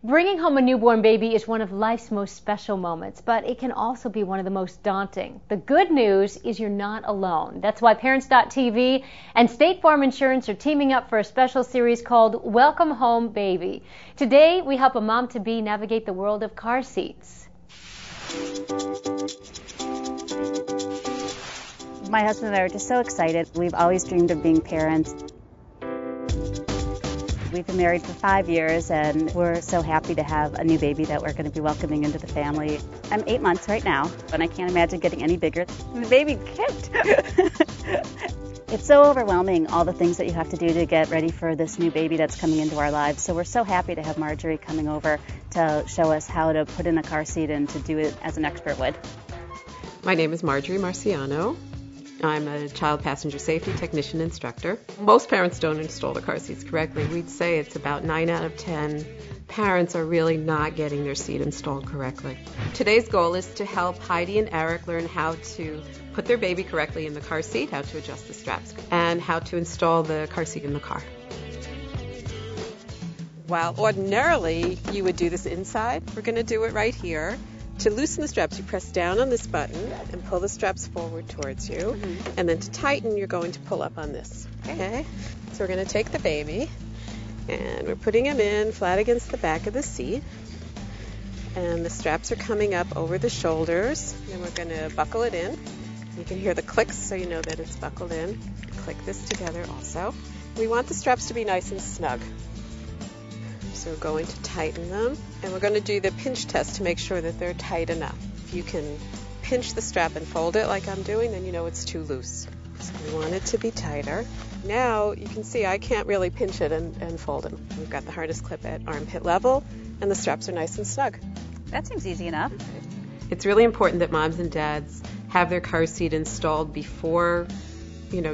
Bringing home a newborn baby is one of life's most special moments, but it can also be one of the most daunting. The good news is you're not alone. That's why Parents.tv and State Farm Insurance are teaming up for a special series called Welcome Home Baby. Today, we help a mom-to-be navigate the world of car seats. My husband and I are just so excited. We've always dreamed of being parents. We've been married for 5 years, and we're so happy to have a new baby that we're going to be welcoming into the family. I'm 8 months right now, and I can't imagine getting any bigger. The baby kicked. It's so overwhelming, all the things that you have to do to get ready for this new baby that's coming into our lives. So we're so happy to have Marjorie coming over to show us how to put in a car seat and to do it as an expert would. My name is Marjorie Marciano. I'm a child passenger safety technician instructor. Most parents don't install the car seats correctly. We'd say it's about 9 out of 10 parents are really not getting their seat installed correctly. Today's goal is to help Heidi and Eric learn how to put their baby correctly in the car seat, how to adjust the straps, and how to install the car seat in the car. While ordinarily you would do this inside, we're going to do it right here. To loosen the straps, you press down on this button and pull the straps forward towards you. And then to tighten, you're going to pull up on this. Okay? So we're going to take the baby, and we're putting him in flat against the back of the seat. And the straps are coming up over the shoulders. And we're going to buckle it in. You can hear the clicks, so you know that it's buckled in. Click this together also. We want the straps to be nice and snug. So we're going to tighten them, and we're going to do the pinch test to make sure that they're tight enough. If you can pinch the strap and fold it like I'm doing, then you know it's too loose. So we want it to be tighter. Now you can see I can't really pinch it and fold them. We've got the harness clip at armpit level, and the straps are nice and snug. That seems easy enough. It's really important that moms and dads have their car seat installed before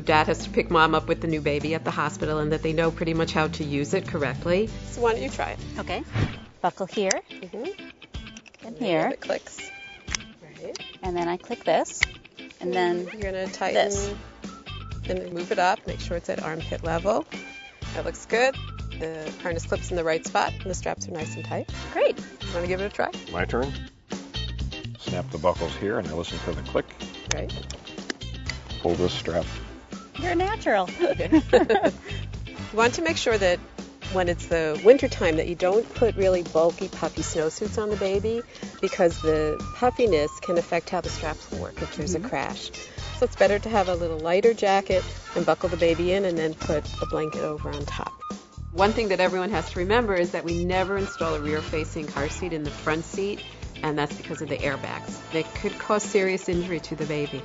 dad has to pick mom up with the new baby at the hospital, and that they know pretty much how to use it correctly. So why don't you try it? Okay. Buckle here. And here. And it clicks. Right. And then I click this. And then you're going to tighten this. And then move it up. Make sure it's at armpit level. That looks good. The harness clip's in the right spot, and the straps are nice and tight. Great. Want to give it a try? My turn. Snap the buckles here, and I listen for the click. Right. Pull this strap. You're a natural. You want to make sure that when it's the winter time that you don't put really bulky puffy snowsuits on the baby, because the puffiness can affect how the straps will work if there's a crash. So it's better to have a little lighter jacket and buckle the baby in and then put a blanket over on top. One thing that everyone has to remember is that we never install a rear-facing car seat in the front seat, and that's because of the airbags. They could cause serious injury to the baby.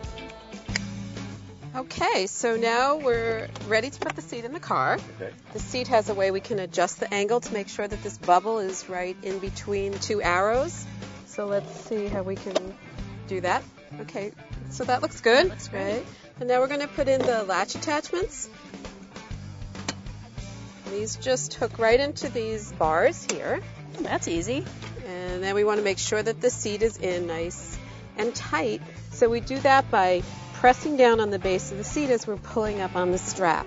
Okay, so now we're ready to put the seat in the car. Okay. The seat has a way we can adjust the angle to make sure that this bubble is right in between two arrows. So let's see how we can do that. Okay, so that looks good. Looks great. Right. And now we're going to put in the latch attachments. These just hook right into these bars here. That's easy. And then we want to make sure that the seat is in nice and tight. So we do that by pressing down on the base of the seat as we're pulling up on the strap.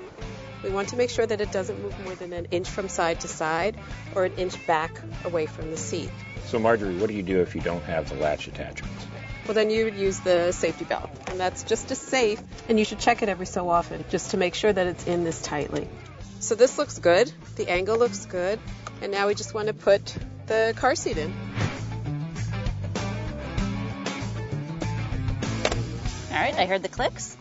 We want to make sure that it doesn't move more than an inch from side to side or an inch back away from the seat. So Marjorie, what do you do if you don't have the latch attachments? Well, then you would use the safety belt, and that's just as safe, and you should check it every so often just to make sure that it's in this tightly. So this looks good, the angle looks good, and now we just want to put the car seat in. All right, I heard the clicks,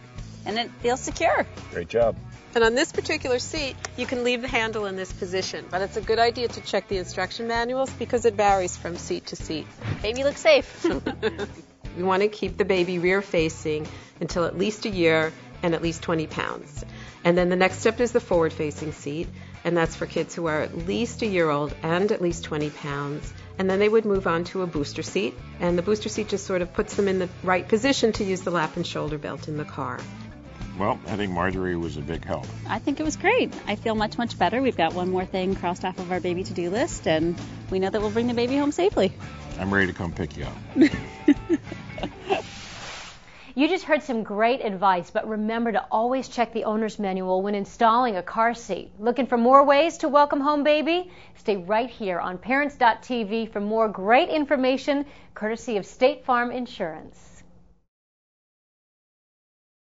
and it feels secure. Great job. And on this particular seat, you can leave the handle in this position, but it's a good idea to check the instruction manuals because it varies from seat to seat. Baby looks safe. We want to keep the baby rear-facing until at least a year and at least 20 pounds. And then the next step is the forward-facing seat, and that's for kids who are at least a year old and at least 20 pounds. And then they would move on to a booster seat, and the booster seat just sort of puts them in the right position to use the lap and shoulder belt in the car. Well, I think Marjorie was a big help. I think it was great. I feel much, much better. We've got one more thing crossed off of our baby to-do list, and we know that we'll bring the baby home safely. I'm ready to come pick you up. You just heard some great advice, but remember to always check the owner's manual when installing a car seat. Looking for more ways to welcome home baby? Stay right here on Parents.tv for more great information courtesy of State Farm Insurance.